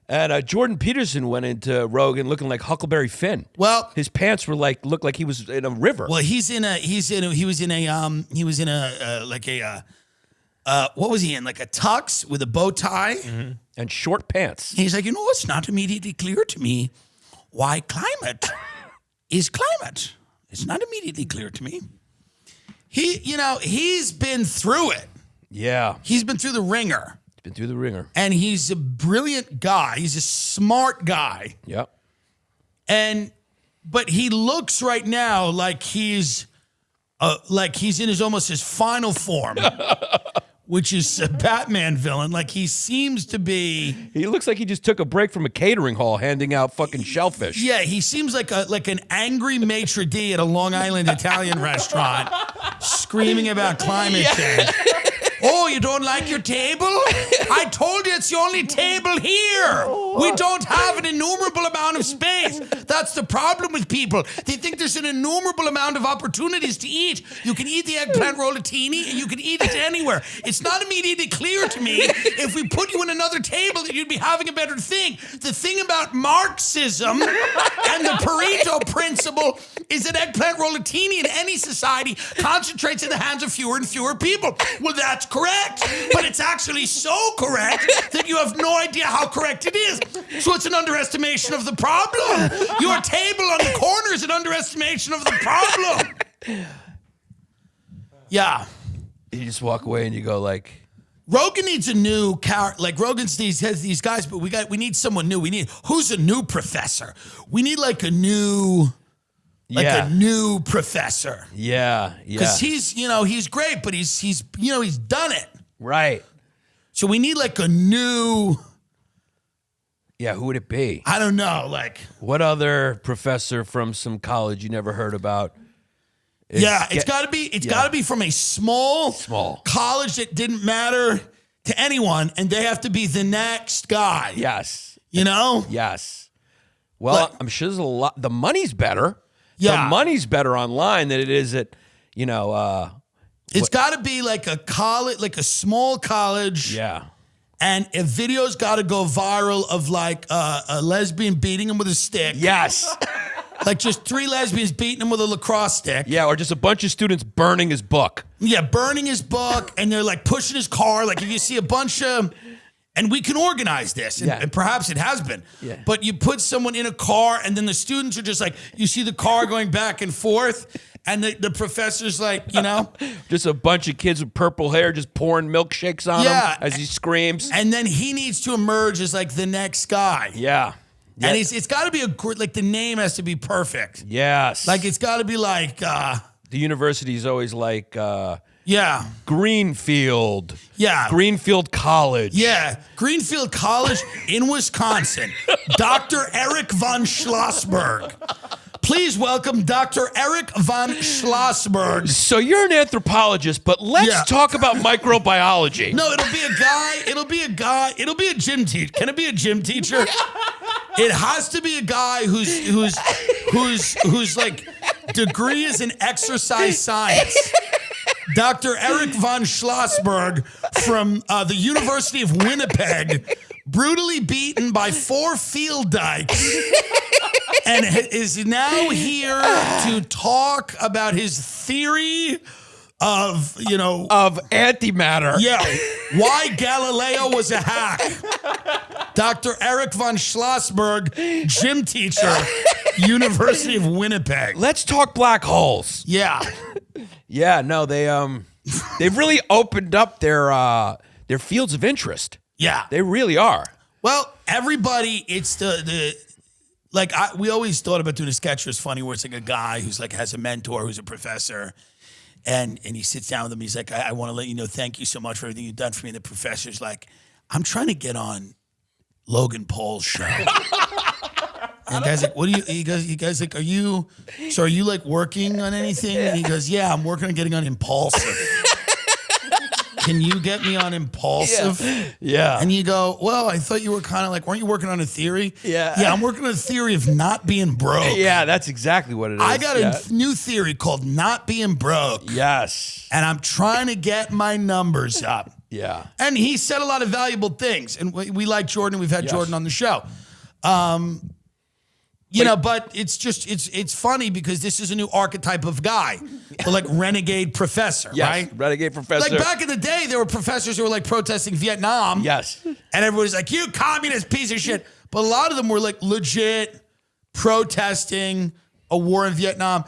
And Jordan Peterson went into Rogan looking like Huckleberry Finn. Well, his pants were looked like he was in a river. Well, he was in a what was he in? Like a tux with a bow tie and short pants. He's like, it's not immediately clear to me why climate is climate. It's not immediately clear to me. He's been through it. Yeah. He's been through the ringer. Been through the ringer. And he's a brilliant guy. He's a smart guy. Yep. But he looks right now like he's in almost his final form, which is a Batman villain. Like he seems to be. He looks like he just took a break from a catering hall handing out fucking shellfish. Yeah, he seems like an angry maitre d' at a Long Island Italian restaurant screaming about climate change. Oh, you don't like your table? I told you it's the only table here. We don't have an innumerable amount of space. That's the problem with people. They think there's an innumerable amount of opportunities to eat. You can eat the eggplant rollatini and you can eat it anywhere. It's not immediately clear to me if we put you in another table that you'd be having a better thing. The thing about Marxism and the Pareto principle is that eggplant rollatini in any society concentrates in the hands of fewer and fewer people. Well, that's correct, but it's actually so correct that you have no idea how correct it is. So it's an underestimation of the problem. Your table on the corner is an underestimation of the problem. Yeah. You just walk away and you go like, Rogan needs a new character. Like Rogan has these guys, but we need someone new. Who's a new professor? We need like a new professor. Yeah. Because he's great, but he's done it. Right. So we need like a new. Yeah, who would it be? I don't know. Like what other professor from some college you never heard about? It's got to be from a small college that didn't matter to anyone, and they have to be the next guy. Yes. Yes. Well, I'm sure there's a lot. The money's better. Yeah. The money's better online than it is at, It's got to be like a college, like a small college. Yeah. And a video's got to go viral of like a lesbian beating him with a stick. Yes. Like just 3 lesbians beating him with a lacrosse stick. Yeah, or just a bunch of students burning his book. Yeah, burning his book, and they're like pushing his car. Like if you see a bunch of, and we can organize this, and perhaps it has been. Yeah. But you put someone in a car, and then the students are just like, you see the car going back and forth, and the professor's like, just a bunch of kids with purple hair just pouring milkshakes on him as he screams. And then he needs to emerge as like the next guy. Yeah. And it's got to be like the name has to be perfect. Yes. Like it's got to be like. The university's always like. Greenfield. Yeah. Greenfield College. Yeah. Greenfield College in Wisconsin. Dr. Eric von Schlossberg. Please welcome Dr. Eric von Schlossberg. So you're an anthropologist, but let's talk about microbiology. No, it'll be a guy. It'll be a gym teacher. Can it be a gym teacher? It has to be a guy whose like degree is in exercise science. Dr. Eric von Schlossberg from the University of Winnipeg, brutally beaten by 4 field dykes, and is now here to talk about his theory of antimatter. Yeah, why Galileo was a hack. Dr. Eric von Schlossberg, gym teacher, University of Winnipeg. Let's talk black holes. Yeah. Yeah, no, they've really opened up their fields of interest. Yeah. They really are. Well, everybody, it's we always thought about doing a sketch that was funny where it's like a guy who's like has a mentor who's a professor. And he sits down with him. He's like, I want to let you know, thank you so much for everything you've done for me. And the professor's like, I'm trying to get on Logan Paul's show. And the guy's like, what do you, he goes like, are you like working on anything? And he goes, yeah, I'm working on getting on Impulsive. Can you get me on Impulsive? Yeah. And you go, well, I thought you were kind of like, weren't you working on a theory? Yeah. Yeah, I'm working on a theory of not being broke. Yeah, that's exactly what it is. I got a new theory called not being broke. Yes. And I'm trying to get my numbers up. Yeah. And he said a lot of valuable things. And we like Jordan. We've had Jordan on the show. But it's funny because this is a new archetype of guy. The like renegade professor, right? Renegade professor. Like back in the day, there were professors who were like protesting Vietnam. Yes. And everybody's like, you communist piece of shit. But a lot of them were like legit protesting a war in Vietnam.